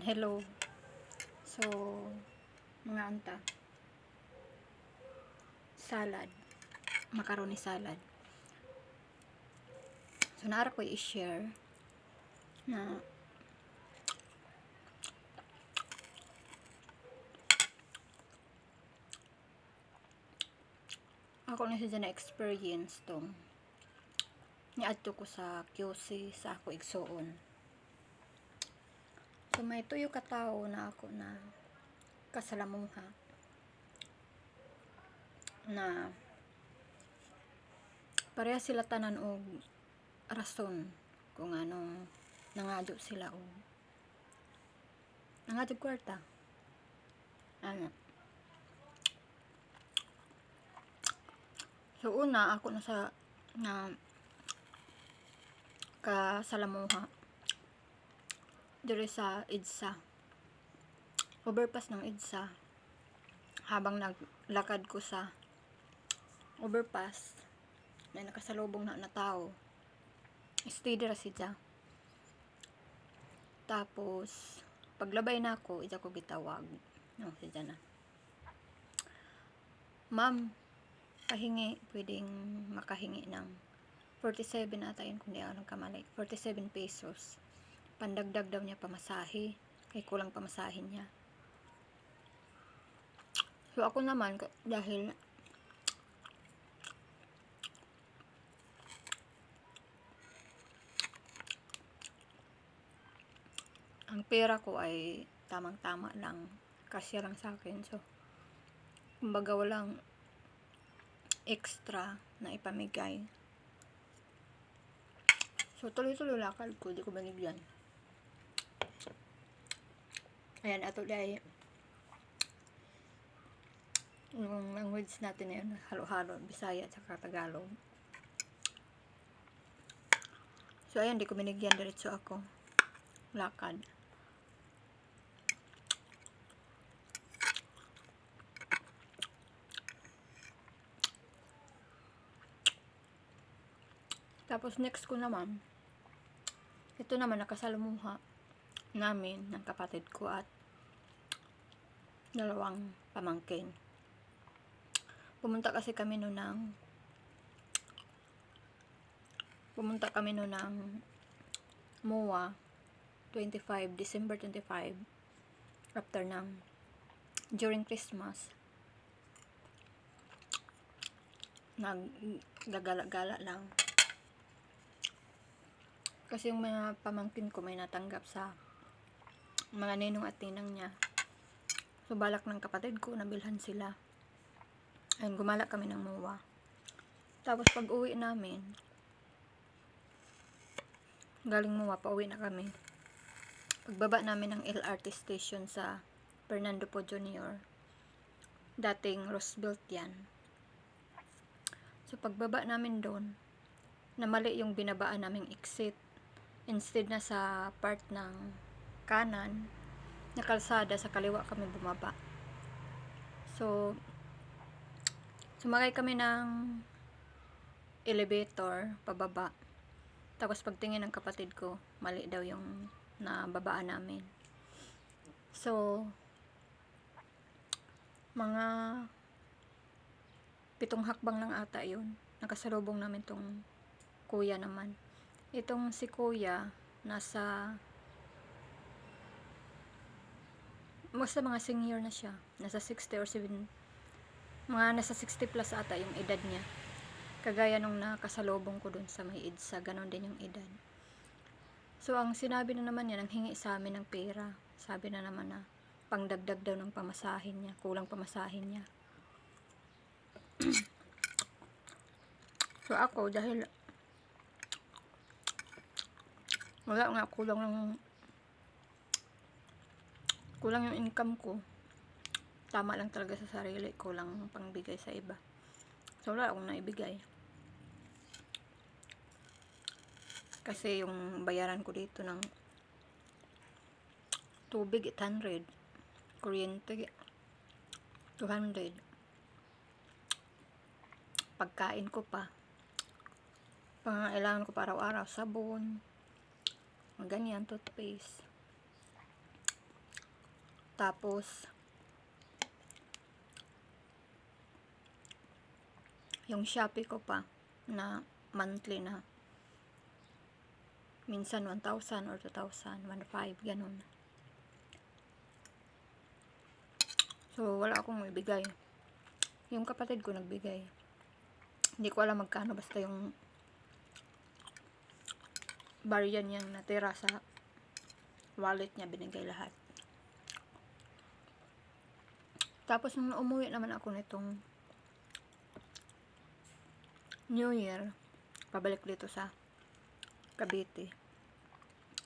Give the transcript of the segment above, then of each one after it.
Hello. So, mga anta. Salad. Macaroni salad. So, naara ko i-share na ako na siya na experience tong niadto ko sa QC sa ako igsuon. So, may tuyo ka tao na ako na kasalamuha na pareha sila tanan og rason kung anong nangadyo sila og nangadyo kwarta. Ano? So, una ako na sa na kasalamuha diri sa EDSA, overpass ng EDSA. Habang naglakad ko sa overpass, may nakasalubong na tao, steady ra siya. Tapos paglabay na ako, ija ko gitawag no, siya na, ma'am, pahingi, pwedeng makahingi ng 47 ata yun, kung di ako nagkamali, 47 pesos pandagdag daw niya pamasahe, kay kulang pamasahin niya. So ako naman, dahil ang pera ko ay tamang-tama lang, kasya lang sa akin, so kumbaga walang extra na ipamigay. So tuloy-tuloy lakad ko, di ko binigyan. Ayan, ato dahil yung language natin na yun, halo-halo, Bisaya at Tagalog. So ayan, di ko binigyan, diretso ako lakad. Tapos next ko naman, ito naman nakasalamuha namin ng kapatid ko at dalawang pamangkin. Pumunta kami noon ng MOA 25, December 25, after ng during Christmas. Naggagala-gala lang. Kasi yung mga pamangkin ko may natanggap sa mga ninong at ninang niya. So balak ng kapatid ko, nabilhan sila. Ayun, gumala kami ng MOA. Tapos pag uwi namin, galing MOA, pauwi na kami. Pagbaba namin ng LRT station sa Fernando Po Jr., dating Roosevelt yan. So pagbaba namin doon, namali yung binabaan naming exit. Instead na sa part ng kanan na kalsada, sa kaliwa kami bumaba. So sumakay kami ng elevator pababa. Tapos pagtingin ng kapatid ko, mali daw yung nababaan namin. So mga 7 hakbang lang ata yun. Nakasalubong namin tong kuya naman. Itong si kuya, basta mga senior na siya. Nasa 60 or 7, mga nasa 60 plus ata yung edad niya. Kagaya nung nakasalubong ko dun sa may EDSA, ganon din yung edad. So ang sinabi na naman niya, nang hingi sa amin ng pera. Sabi na naman na pangdagdag daw ng pamasahin niya, kulang pamasahin niya. So ako, dahil wala nga, kulang yung income ko, tama lang talaga sa sarili, kulang pangbigay sa iba. So wala akong naibigay. Kasi yung bayaran ko dito ng tubig 800, kuryente 200, pagkain ko pa, pangangailangan ko pa araw-araw, sabon, ganyan, toothpaste. Tapos, yung Shopee ko pa, na monthly na, minsan 1,000 or 2,000, 1,500, ganun. So, wala akong ibigay. Yung kapatid ko nagbigay. Hindi ko alam magkano, basta yung barya niyang natira sa wallet niya, binigay lahat. Tapos, nung umuwi naman ako nitong New Year, pabalik dito sa Cavite,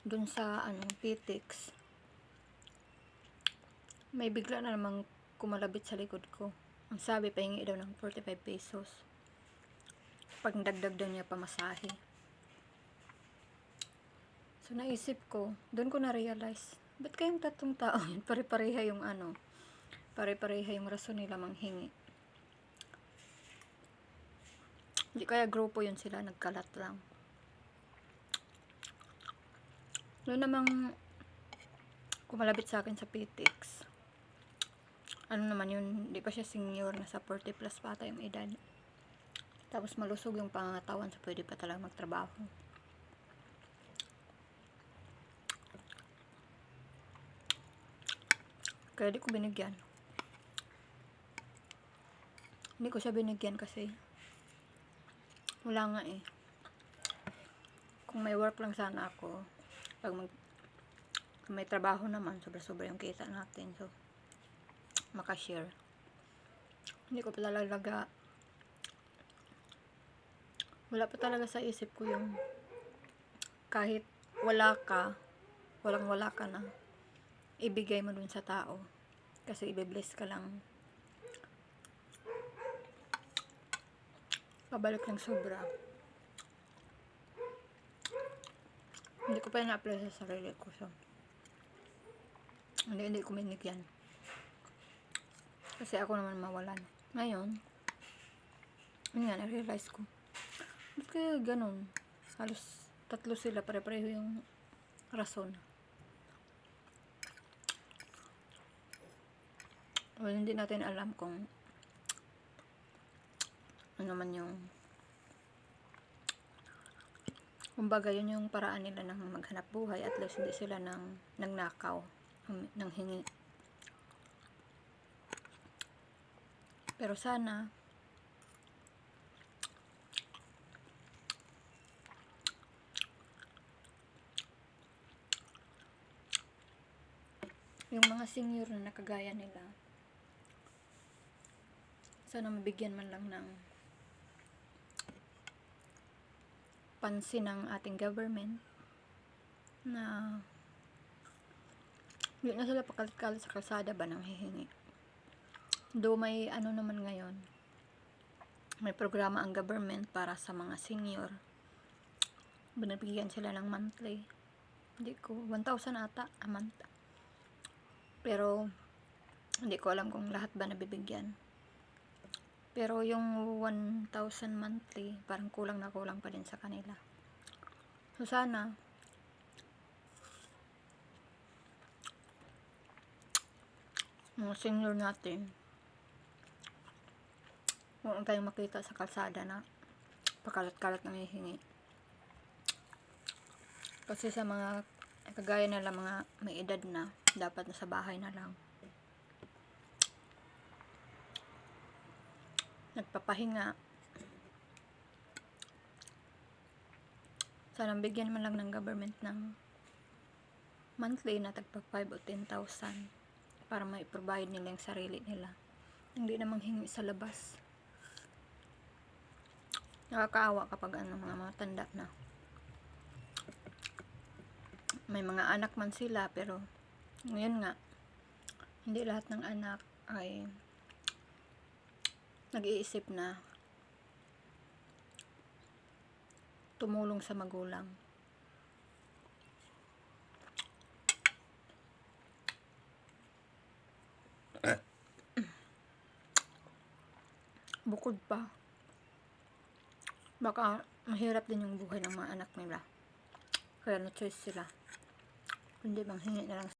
dun sa PTX, may bigla na namang kumalabit sa likod ko. Ang sabi, pahingi daw ng 45 pesos pag dagdag daw niya pamasahe. So naisip ko, doon ko na-realize, ba't kayong tatlong tao yun, pare-pareha yung pare-pareha yung rason nila manghingi. Hindi kaya grupo yun sila, nagkalat lang. Doon namang kumalabit sa akin sa PTX. Ano naman yun, di pa siya senior, nasa 40 plus pa ata yung edad. Tapos malusog yung pangangatawan, so pwede pa talaga magtrabaho. Kaya di ko binigyan. Hindi ko siya binigyan kasi wala nga eh. Kung may work lang sana ako, kung may trabaho naman, sobra-sobra yung kita natin, so makashare. Hindi ko pa talaga, wala pa talaga sa isip ko yung kahit walang wala ka na, ibigay mo dun sa tao kasi i-bless ka lang, pabalik ng sobra. Hindi ko pa na-apply sa sarili ko, so hindi ko binigyan kasi ako naman mawalan. Ngayon, yun nga, na-realize ko, ba't kaya ganun? Halos tatlo sila, pare-pareho yung rason. Well, hindi natin alam kung ano man yung, kumbaga yun yung paraan nila ng maghanap buhay, at least hindi sila nagnakaw, nang hingi. Pero sana yung mga senior na nakagaya nila, sana mabigyan man lang ng pansin ng ating government na yun na sila pakalit-kalit sa kalsada ba nang hihingi. Do may naman ngayon, may programa ang government para sa mga senior, binibigyan sila ng monthly, hindi ko 1,000 ata a month, pero hindi ko alam kung lahat ba nabibigyan. Pero yung 1,000 monthly, parang kulang na kulang pa din sa kanila. So sana mga senior natin, huwag tayong makita sa kalsada na pakalat-kalat nang hihingi. Kasi sa mga kagaya nila, mga may edad na, dapat nasa bahay na lang, nagpapahinga. Sana bigyan man lang ng government ng monthly na tagpa 5 o 10,000 para mai-provide nila yung sarili nila, hindi namang hingi sa labas. Nakakaawa kapag mga matanda na, may mga anak man sila, pero ngayon nga, hindi lahat ng anak ay nag-iisip na tumulong sa magulang. Bukod pa, baka mahirap din yung buhay ng mga anak nila, kaya no choice sila kundi manghingi na lang